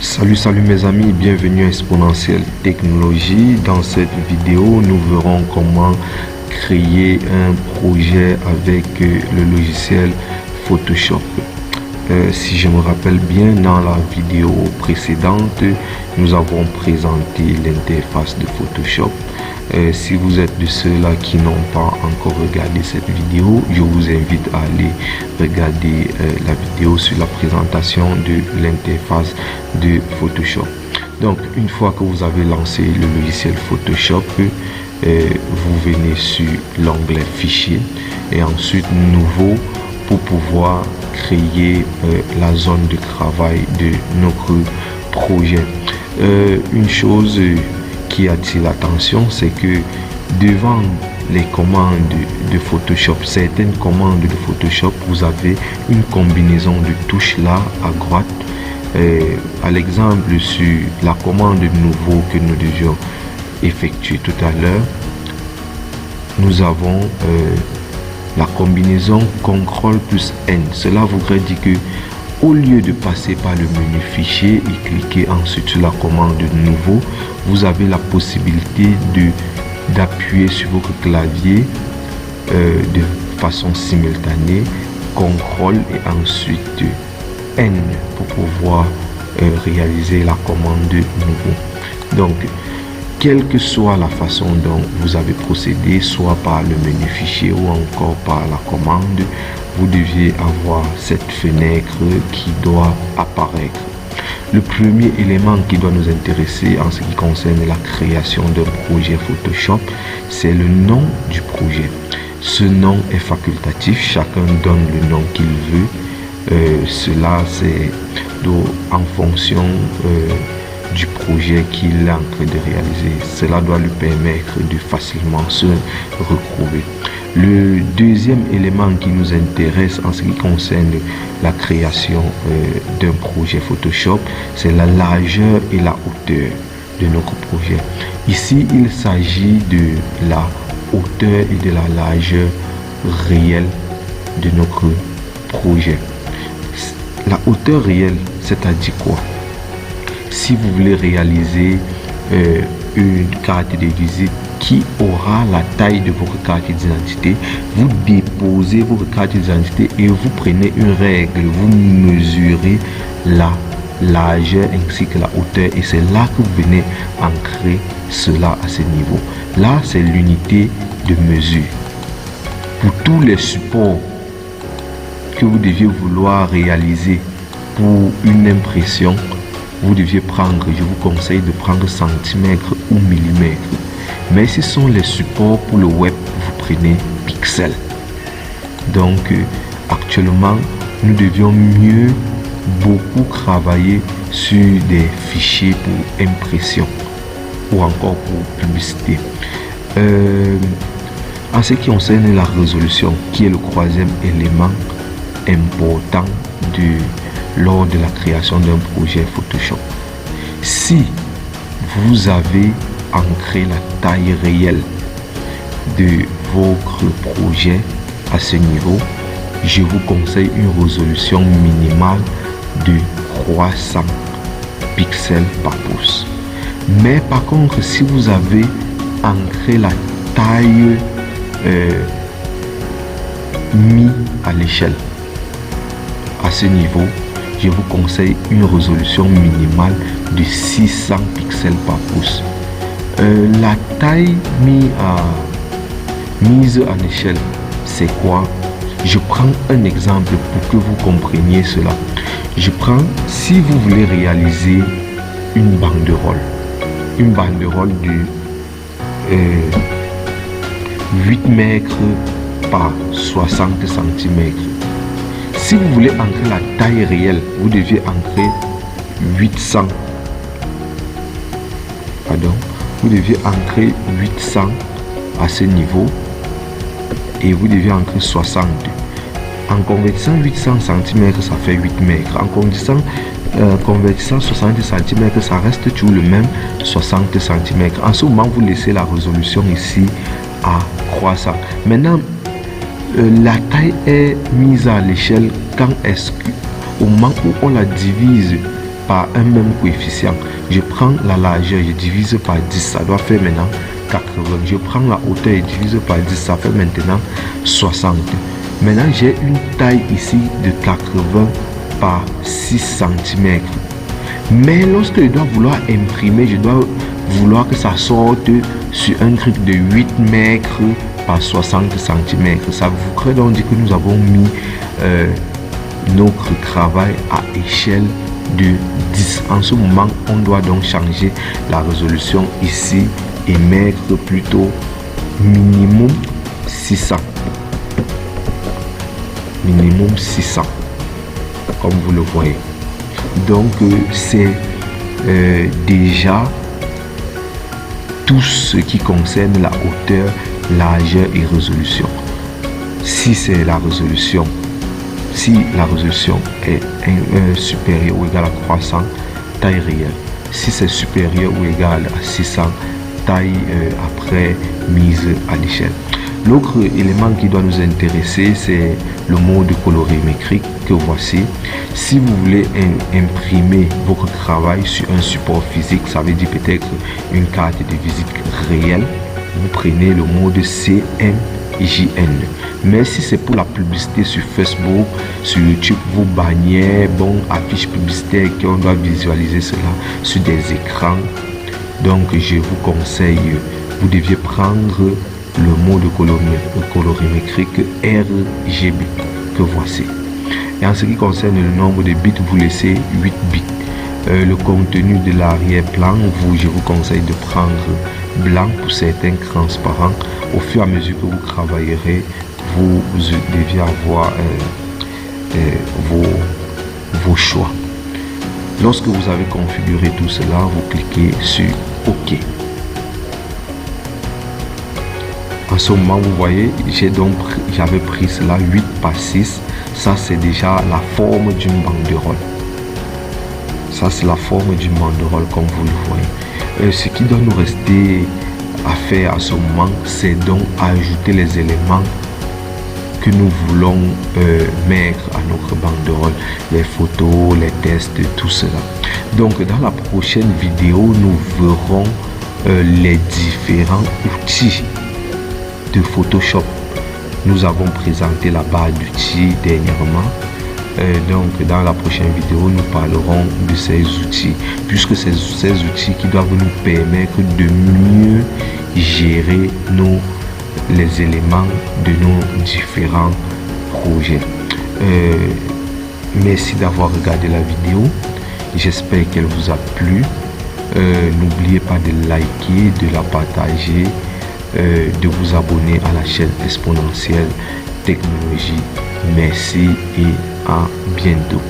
Salut mes amis, bienvenue à Exponentielle Technologie. Dans cette vidéo, nous verrons comment créer un projet avec le logiciel Photoshop. Si je me rappelle bien, dans la vidéo précédente, nous avons présenté l'interface de Photoshop. Si vous êtes de ceux-là qui n'ont pas encore regardé cette vidéo, je vous invite à aller regarder la vidéo sur la présentation de l'interface de Photoshop. Donc, une fois que vous avez lancé le logiciel Photoshop, vous venez sur l'onglet Fichier et ensuite Nouveau pour pouvoir créer la zone de travail de notre projet. Une chose qui attire l'attention, c'est que devant les commandes de Photoshop, certaines commandes de Photoshop, vous avez une combinaison de touches là à droite. À l'exemple, sur la commande nouveau que nous devions effectuer tout à l'heure, nous avons la combinaison CTRL plus N. Cela voudrait dire que au lieu de passer par le menu fichier et cliquer ensuite sur la commande nouveau, vous avez la possibilité d'appuyer sur votre clavier de façon simultanée, CTRL et ensuite N pour pouvoir réaliser la commande nouveau. Donc, quelle que soit la façon dont vous avez procédé, soit par le menu fichier ou encore par la commande, vous deviez avoir cette fenêtre qui doit apparaître. Le premier élément qui doit nous intéresser en ce qui concerne la création d'un projet Photoshop, c'est le nom du projet. Ce nom est facultatif, chacun donne le nom qu'il veut. Cela c'est en fonction du projet qu'il est en train de réaliser. Cela doit lui permettre de facilement se retrouver. Le deuxième élément qui nous intéresse en ce qui concerne la création d'un projet Photoshop, c'est la largeur et la hauteur de notre projet. Ici, il s'agit de la hauteur et de la largeur réelle de notre projet. La hauteur réelle, c'est-à-dire quoi? Si vous voulez réaliser une carte de visite qui aura la taille de votre carte d'identité, vous déposez votre carte d'identité et vous prenez une règle, vous mesurez la largeur ainsi que la hauteur et c'est là que vous venez ancrer cela à ce niveau. Là, c'est l'unité de mesure. Pour tous les supports que vous deviez vouloir réaliser pour une impression, vous deviez prendre, je vous conseille de prendre centimètres ou millimètres. Mais ce sont les supports pour le web, vous prenez pixels. Donc actuellement, nous devions beaucoup travailler sur des fichiers pour impression ou encore pour publicité. En ce qui concerne la résolution, qui est le troisième élément important lors de la création d'un projet Photoshop. Si vous avez ancré la taille réelle de votre projet à ce niveau, je vous conseille une résolution minimale de 300 pixels par pouce. Mais par contre, si vous avez ancré la taille mis à l'échelle à ce niveau, je vous conseille une résolution minimale de 600 pixels par pouce. La taille mise en échelle, c'est quoi? Je prends un exemple pour que vous compreniez cela. Je prends, si vous voulez réaliser une banderole de 8 mètres par 60 cm. Si vous voulez ancrer la taille réelle, vous deviez ancrer 800. Vous deviez ancrer 800 à ce niveau et vous deviez ancrer 60. En convertissant 800 cm, ça fait 8 mètres. En convertissant 60 cm, ça reste toujours le même 60 cm. En ce moment, vous laissez la résolution ici à croissant. Maintenant, la taille est mise à l'échelle quand est-ce que, au moment où on la divise par un même coefficient. Je prends la largeur, je divise par 10, ça doit faire maintenant 80. Je prends la hauteur, je divise par 10, ça fait maintenant 60. Maintenant, j'ai une taille ici de 80 par 6 cm. Mais lorsque je dois vouloir imprimer, je dois vouloir que ça sorte sur un truc de 8 mètres par 60 cm. Ça voudrait donc dire que nous avons mis notre travail à échelle de 10. En ce moment, on doit donc changer la résolution ici et mettre plutôt minimum 600. Minimum 600, comme vous le voyez. Donc, c'est déjà tout ce qui concerne la hauteur, largeur et résolution. Si c'est la résolution, si la résolution est supérieure ou égale à 300, taille réelle. Si c'est supérieur ou égal à 600, taille après mise à l'échelle. L'autre élément qui doit nous intéresser, c'est le mode colorimétrique que voici. Si vous voulez imprimer votre travail sur un support physique, ça veut dire peut-être une carte de visite réelle, vous prenez le mode CMJN. Mais si c'est pour la publicité sur Facebook, sur YouTube, vos bannières, affiches publicitaires qu'on doit visualiser cela sur des écrans, donc je vous conseille, vous deviez prendre le mode colorimétrique RGB que voici. Et en ce qui concerne le nombre de bits, vous laissez 8 bits. Le contenu de l'arrière-plan, je vous conseille de prendre blanc pour certains transparents. Au fur et à mesure que vous travaillerez, vous deviez avoir vos choix. Lorsque vous avez configuré tout cela, vous cliquez sur OK. En ce moment, vous voyez, j'avais pris cela 8 par 6. Ça, c'est déjà la forme d'une banderole. Ça, c'est la forme d'une banderole, comme vous le voyez. Ce qui doit nous rester à faire à ce moment, c'est donc ajouter les éléments que nous voulons mettre à notre banderole. Les photos, les tests, tout cela. Donc, dans la prochaine vidéo, nous verrons les différents outils de Photoshop. Nous avons présenté la barre d'outils dernièrement. Donc dans la prochaine vidéo, nous parlerons de ces outils, puisque ces outils qui doivent nous permettre de mieux gérer les éléments de nos différents projets. Merci d'avoir regardé la vidéo. J'espère qu'elle vous a plu. N'oubliez pas de liker, de la partager, de vous abonner à la chaîne Exponentielle Technologie. Merci et à bientôt.